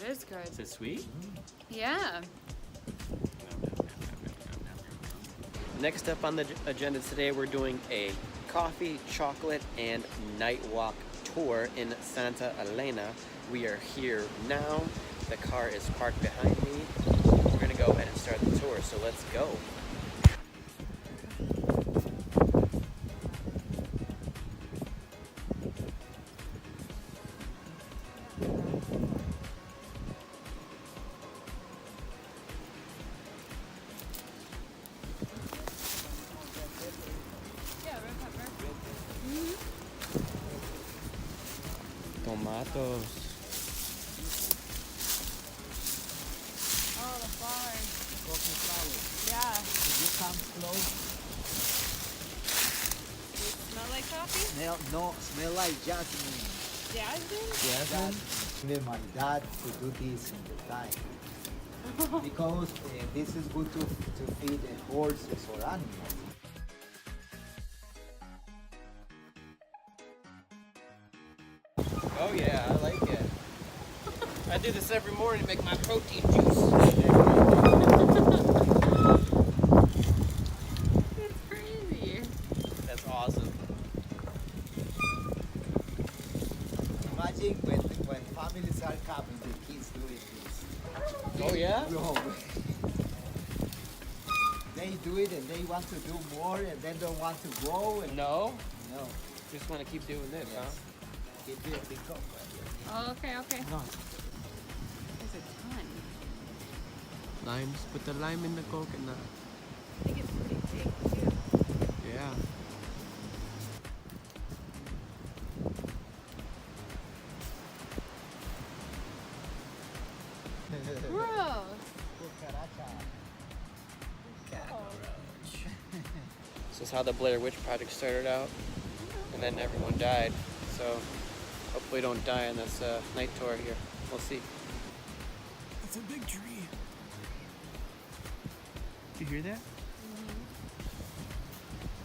is good. Is it sweet? Yeah. Next up on the agenda today, we're doing a coffee, chocolate, and night walk tour in Santa Elena. We are here now. The car is parked behind me. We're gonna go ahead and start the tour, so let's go. Tomatoes. Oh, the flowers. Coffee flowers. Yeah. If you come close, They smell like coffee? smell like jasmine. Jasmine? Jasmine. Even my dad to do this in the time. Because this is good to feed horses or animals. Oh yeah, I like it. I do this every morning to make my protein juice. It's crazy. That's awesome. Imagine when families are coming, the kids doing this. Oh yeah? No. They do it and they want to do more and then don't want to go. And No? no. Just want to keep doing this, huh? Keep it big up. Oh, okay. No. There's a ton. Limes. Put the lime in the coconut. I think it's pretty big too. Yeah. Gross. This is how the Blair Witch Project started out, and then everyone died. So hopefully don't die on this night tour here. We'll see. It's a big tree. Did you hear that?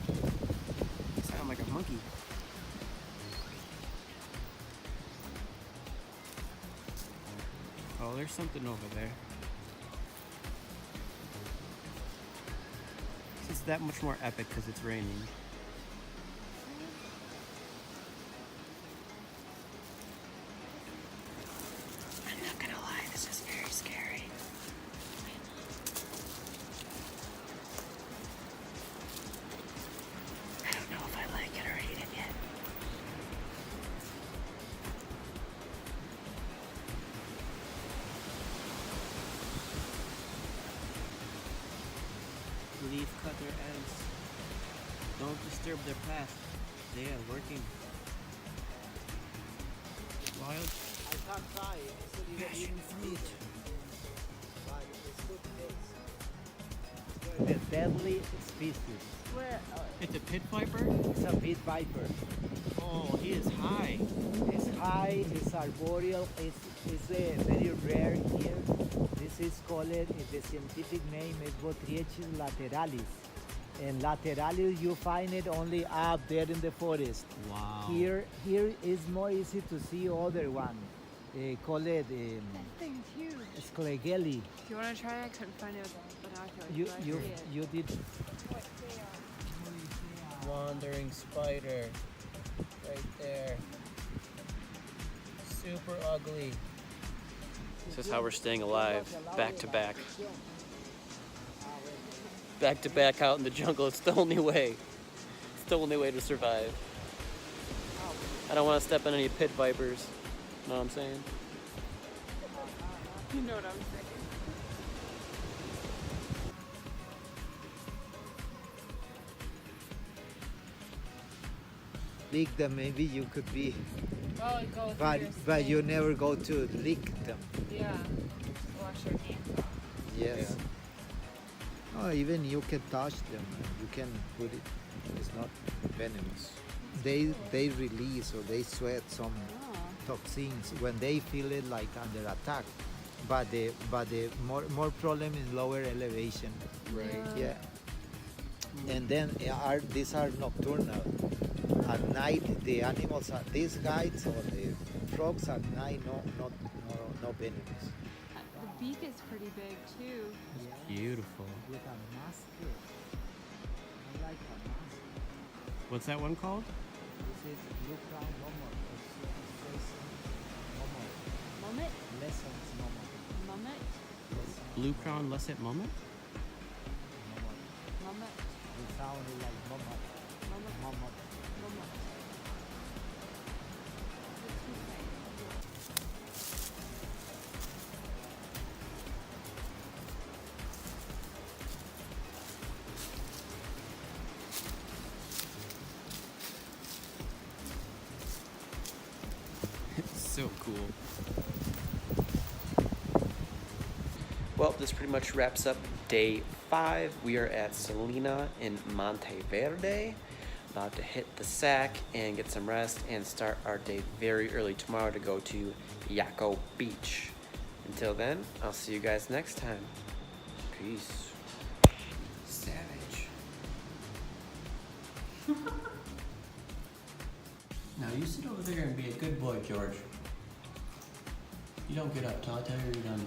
You sound like a monkey. Oh, there's something over there. This is that much more epic because it's raining. I'm not gonna lie, this is very scary. I don't know if I like it or hate it yet. Leaf cutter ants. Don't disturb their path. They are working. Wild I can't try it. It's not passion fruit. The deadly species. Where? Oh, It's a pit viper? It's a pit viper. Oh, he is high. It's high, it's arboreal, it's very rare here. This is called, the scientific name is Botriechis lateralis. And lateralis, you find it only up there in the forest. Wow. Here is more easy to see other one. Called that thing's huge. Sklegeli. Do you want to try it? I couldn't find it with the binoculars. You did. Wandering spider. Right there. Super ugly. This is how we're staying alive, back to back. Back to back out in the jungle. It's the only way. It's the only way to survive. I don't want to step on any pit vipers. Know what I'm saying? You know what I'm saying. Lick them, maybe you could be, Oh, it goes but you never go to lick them. Yeah. Wash your hands off. Yes. Oh, even you can touch them. You can put it. It's not venomous. They release or they sweat some Oh. toxins when they feel it like under attack. But the more problem is lower elevation. Right. Yeah. And then these are nocturnal. At night, the animals are these guides or the frogs at night no venomous. The beak is pretty big too. Yeah. Beautiful. With a mask. I like a mask. What's that one called? This is blue crown momo. It says momo. Mummet? Lessons momo. Mummet? Lessons Blue Crown Lusset Moment? momo. Mummet? The sound is like momo. Mummet? Momo. Mummet. What's he say? So cool. Well, this pretty much wraps up day 5. We are at Salina in Monteverde. About to hit the sack and get some rest and start our day very early tomorrow to go to Yaco Beach. Until then, I'll see you guys next time. Peace. Savage. Now you sit over there and be a good boy, George. You don't get up till I tell you you're done.